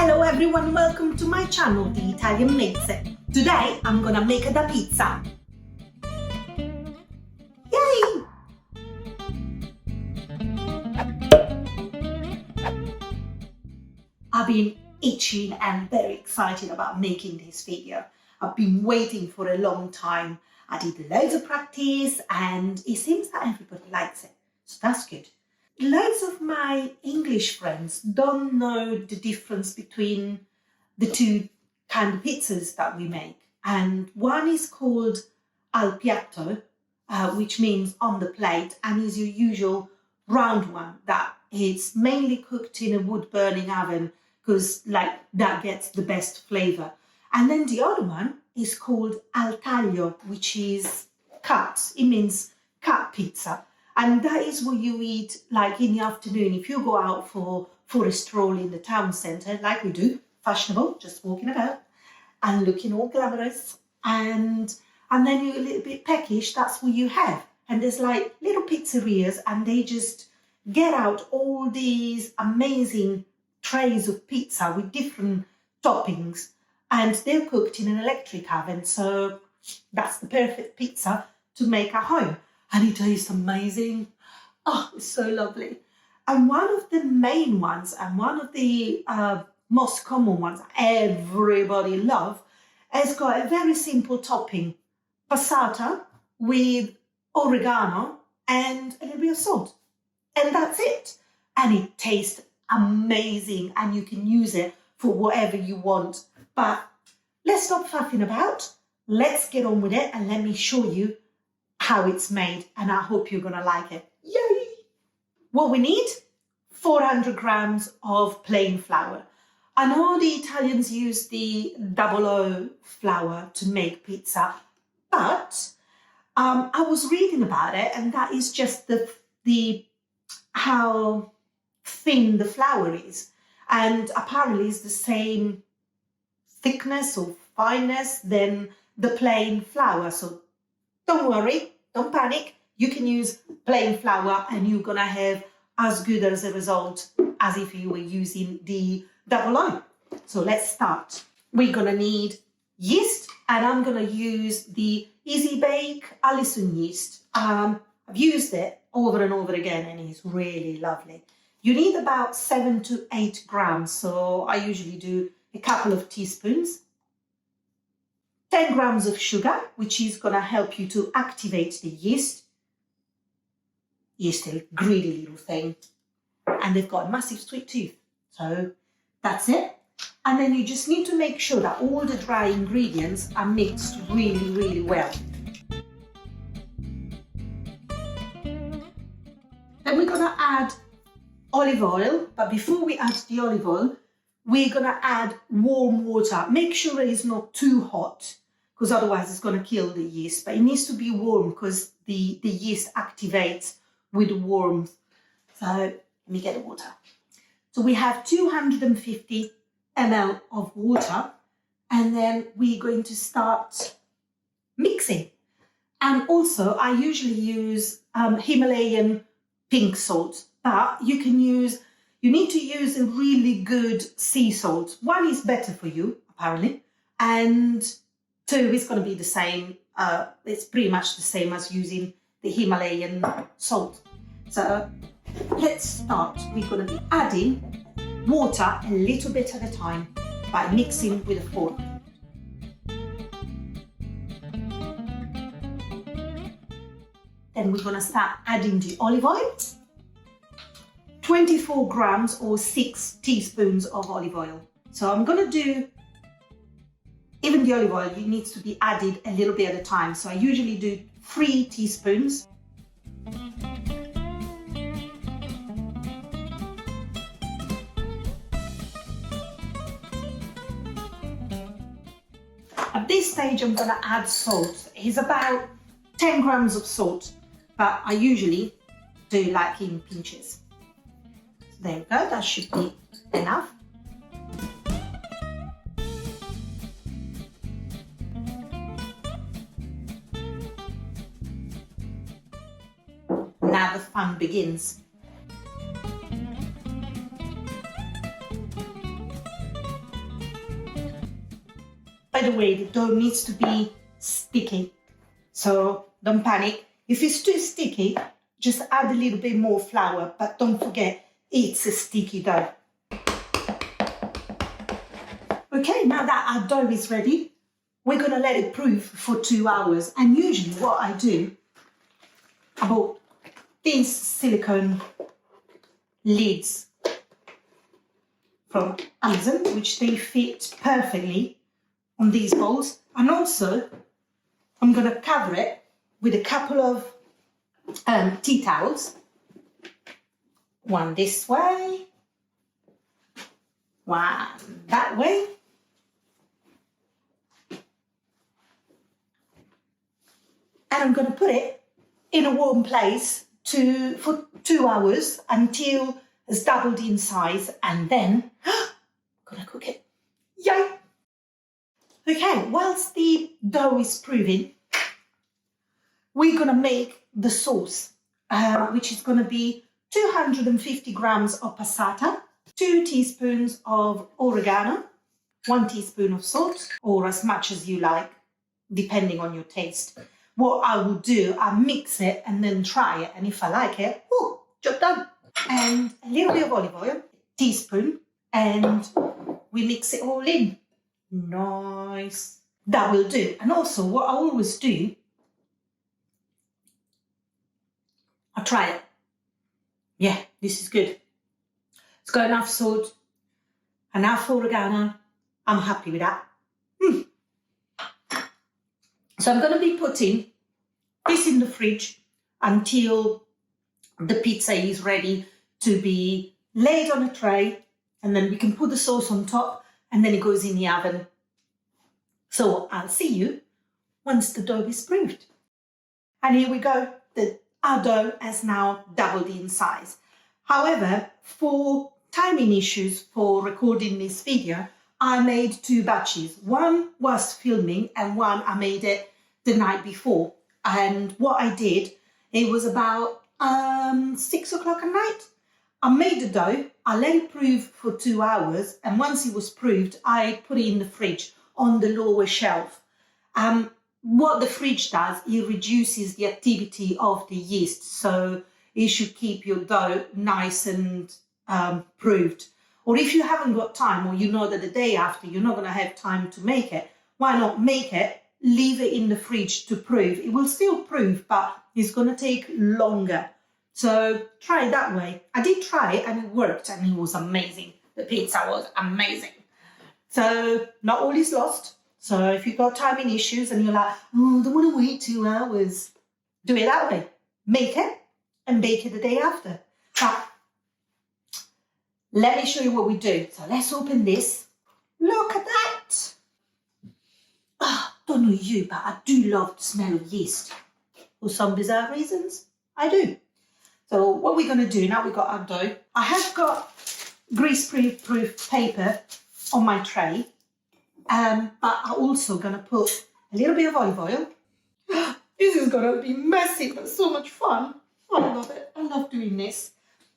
Hello everyone, welcome to my channel, The Italian Makes It. Today I'm gonna make the pizza. Yay! I've been itching and very excited about making this video. I've been waiting for a long time. I did loads of practice and it seems that everybody likes it, so that's good. Loads of my English friends don't know the difference between the two kind of pizzas that we make. And one is called al piatto, which means on the plate, and is your usual round one that is mainly cooked in a wood burning oven because that gets the best flavour. And then the other one is called al taglio, which is cut. It means cut pizza. And that is what you eat like in the afternoon. If you go out for a stroll in the town centre, like we do, fashionable, just walking about and looking all glamorous. And then you're a little bit peckish, that's what you have. And there's like little pizzerias and they just get out all these amazing trays of pizza with different toppings. And they're cooked in an electric oven. So that's the perfect pizza to make at home. And it tastes amazing. Oh, it's so lovely. And one of the main ones and one of the most common ones everybody loves has got a very simple topping. Passata with oregano and a little bit of salt. And that's it. And it tastes amazing and you can use it for whatever you want. But let's stop faffing about. Let's get on with it and let me show you how it's made, and I hope you're gonna like it. Yay! What we need, 400 grams of plain flour. I know the Italians use the 00 flour to make pizza, but I was reading about it, and that is just the how thin the flour is, and apparently it's the same thickness or fineness than the plain flour. So don't worry, don't panic. You can use plain flour and you're gonna have as good as a result as if you were using the 00. So let's start. We're gonna need yeast, and I'm gonna use the Easy Bake Allison yeast. I've used it over and over again and it's really lovely. You need about 7 to 8 grams, so I usually do a couple of teaspoons. 10 grams of sugar, which is going to help you to activate the yeast. Yeast is a greedy little thing. And they've got a massive sweet tooth. So that's it. And then you just need to make sure that all the dry ingredients are mixed really, really well. Then we're going to add olive oil. But before we add the olive oil, we're going to add warm water. Make sure it is not too hot, because otherwise it's going to kill the yeast. But it needs to be warm because the yeast activates with warmth. So let me get the water. So we have 250 ml of water, and then we're going to start mixing. And also I usually use Himalayan pink salt, but you need to use a really good sea salt. One is better for you, apparently, and 2 is going to be the same. It's pretty much the same as using the Himalayan salt. So let's start. We're going to be adding water a little bit at a time by mixing with a fork. Then we're going to start adding the olive oil. 24 grams or 6 teaspoons of olive oil. So I'm going to do, even the olive oil, it needs to be added a little bit at a time. So I usually do 3 teaspoons. At this stage, I'm going to add salt. It's about 10 grams of salt, but I usually do like in pinches. There we go, that should be enough. Now the fun begins. By the way, the dough needs to be sticky, so don't panic. If it's too sticky, just add a little bit more flour, but don't forget, it's a sticky dough. Okay, now that our dough is ready, we're gonna let it proof for 2 hours. And usually what I do, I bought these silicone lids from Amazon, which they fit perfectly on these bowls. And also, I'm gonna cover it with a couple of tea towels. One this way, one that way. And I'm going to put it in a warm place for 2 hours until it's doubled in size, and then gonna cook it. Yay! Okay, whilst the dough is proving, we're gonna make the sauce, which is gonna be 250 grams of passata, 2 teaspoons of oregano, 1 teaspoon of salt, or as much as you like, depending on your taste. What I will do, I mix it and then try it, and if I like it, job done. And a little bit of olive oil, teaspoon, and we mix it all in. Nice. That will do. And also, what I always do, I try it. Yeah, this is good. It's got enough salt, enough oregano. I'm happy with that. So I'm going to be putting this in the fridge until the pizza is ready to be laid on a tray, and then we can put the sauce on top, and then it goes in the oven. So I'll see you once the dough is proofed. And here we go. Our dough has now doubled in size. However, for timing issues for recording this video, I made 2 batches. One was filming and one I made it the night before. And what I did, it was about 6 o'clock at night. I made the dough, I let it proof for 2 hours, and once it was proofed, I put it in the fridge on the lower shelf. What the fridge does, it reduces the activity of the yeast, so it should keep your dough nice and proofed. Or if you haven't got time, or you know that the day after you're not going to have time to make it, why not make it, leave it in the fridge to proof. It will still proof, but it's going to take longer. So try it that way. I did try it and it worked, and it was amazing. The pizza was amazing. So not all is lost. So if you've got timing issues and you're like, I don't want to wait 2 hours, do it that way. Make it and bake it the day after. But let me show you what we do. So let's open this. Look at that. Don't know you, but I do love the smell of yeast. For some bizarre reasons, I do. So what we're going to do, now we've got our dough. I have got grease-proof paper on my tray, but I'm also going to put a little bit of olive oil. This is going to be messy, but so much fun. I love it. I love doing this.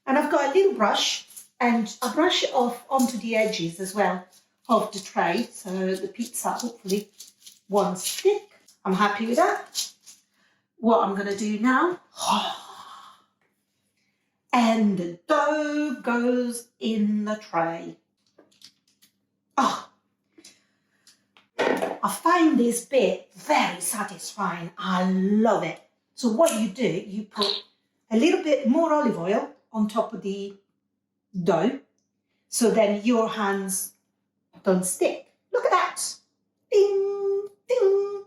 And I've got a little brush, and I brush it off onto the edges as well of the tray, so the pizza hopefully won't stick. I'm happy with that. What I'm going to do now, and the dough goes in the tray. I find this bit very satisfying. I love it. So what you do, you put a little bit more olive oil on top of the dough, so then your hands don't stick. Look at that. Ding, ding.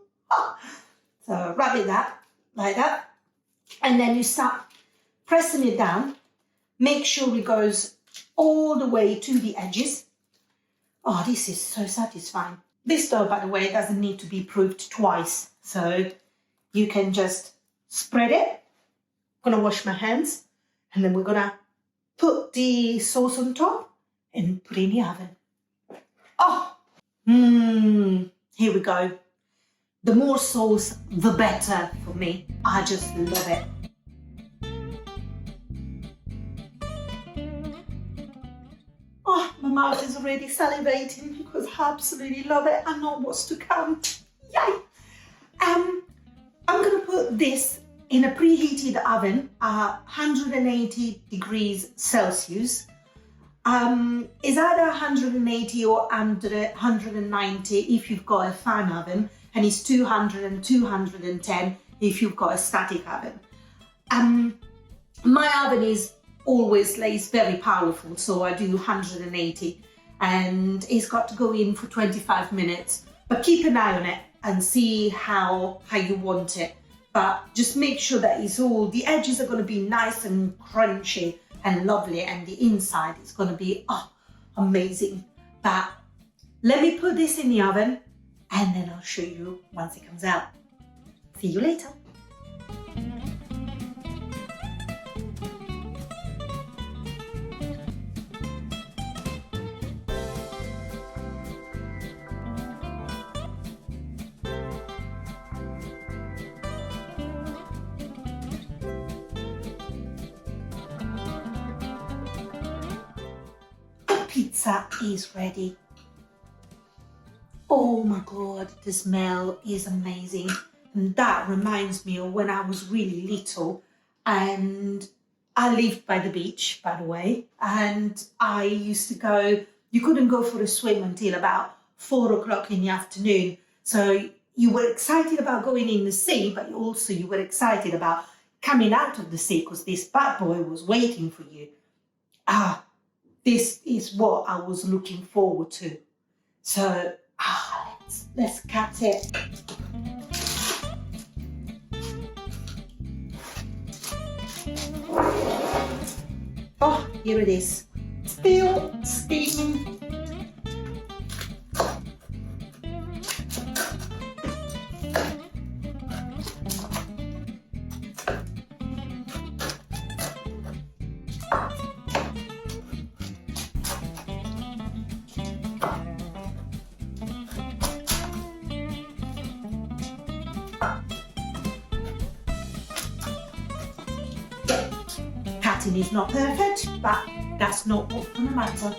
So rub it that, like that. And then you start pressing it down. Make sure it goes all the way to the edges. This is so satisfying. This dough, by the way, doesn't need to be proofed twice. So you can just spread it. I'm going to wash my hands. And then we're going to put the sauce on top and put it in the oven. Here we go. The more sauce, the better for me. I just love it. My mouth is already salivating because I absolutely love it. I know what's to come. Yay! I'm going to put this in a preheated oven at 180 degrees Celsius. It's either 180 or 190 if you've got a fan oven, and it's 200 and 210 if you've got a static oven. My oven is always very powerful, so I do 180, and it's got to go in for 25 minutes. But keep an eye on it and see how you want it. But just make sure that the edges are going to be nice and crunchy and lovely, and the inside is going to be amazing. But let me put this in the oven and then I'll show you once it comes out. See you later. Pizza is ready. Oh my God, the smell is amazing. And that reminds me of when I was really little, and I lived by the beach, by the way, and I used to go, you couldn't go for a swim until about 4 o'clock in the afternoon. So you were excited about going in the sea, but also you were excited about coming out of the sea because this bad boy was waiting for you. This is what I was looking forward to. So let's cut it. Oh, here it is. Still steaming. Cutting is not perfect, but that's not what's gonna matter.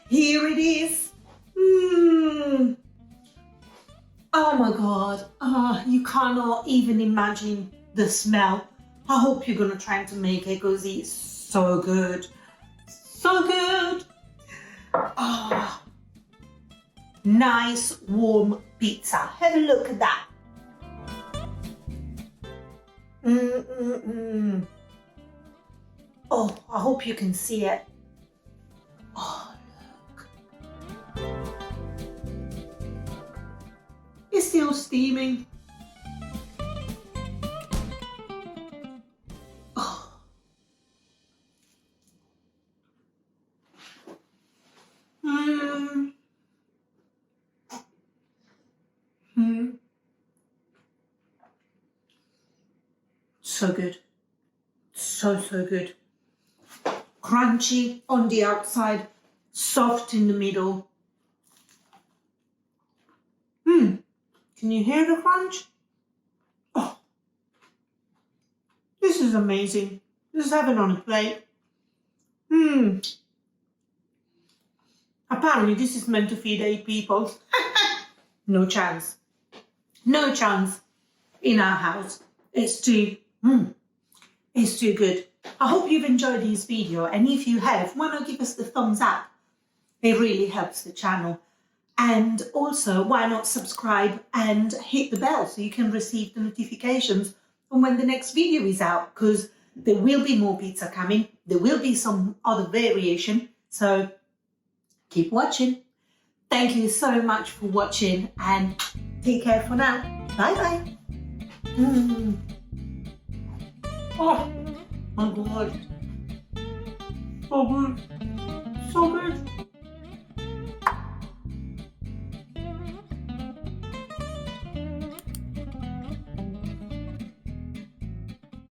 Here it is. Oh my God, you cannot even imagine the smell. I hope you're gonna try to make it because it's so good. So good. Nice warm pizza. Have a look at that. Oh, I hope you can see it. Oh, look. It's still steaming. Oh. So good. So good. Crunchy on the outside, soft in the middle. Can you hear the crunch? Oh, this is amazing. Just have it on a plate. Apparently this is meant to feed 8 people. No chance. No chance in our house. It's too good. I hope you've enjoyed this video, and if you have, why not give us the thumbs up? It really helps the channel. And also, why not subscribe and hit the bell so you can receive the notifications on when the next video is out, because there will be more pizza coming. There will be some other variation. So keep watching. Thank you so much for watching, and take care for now. Bye bye. Oh my God. So good. So good.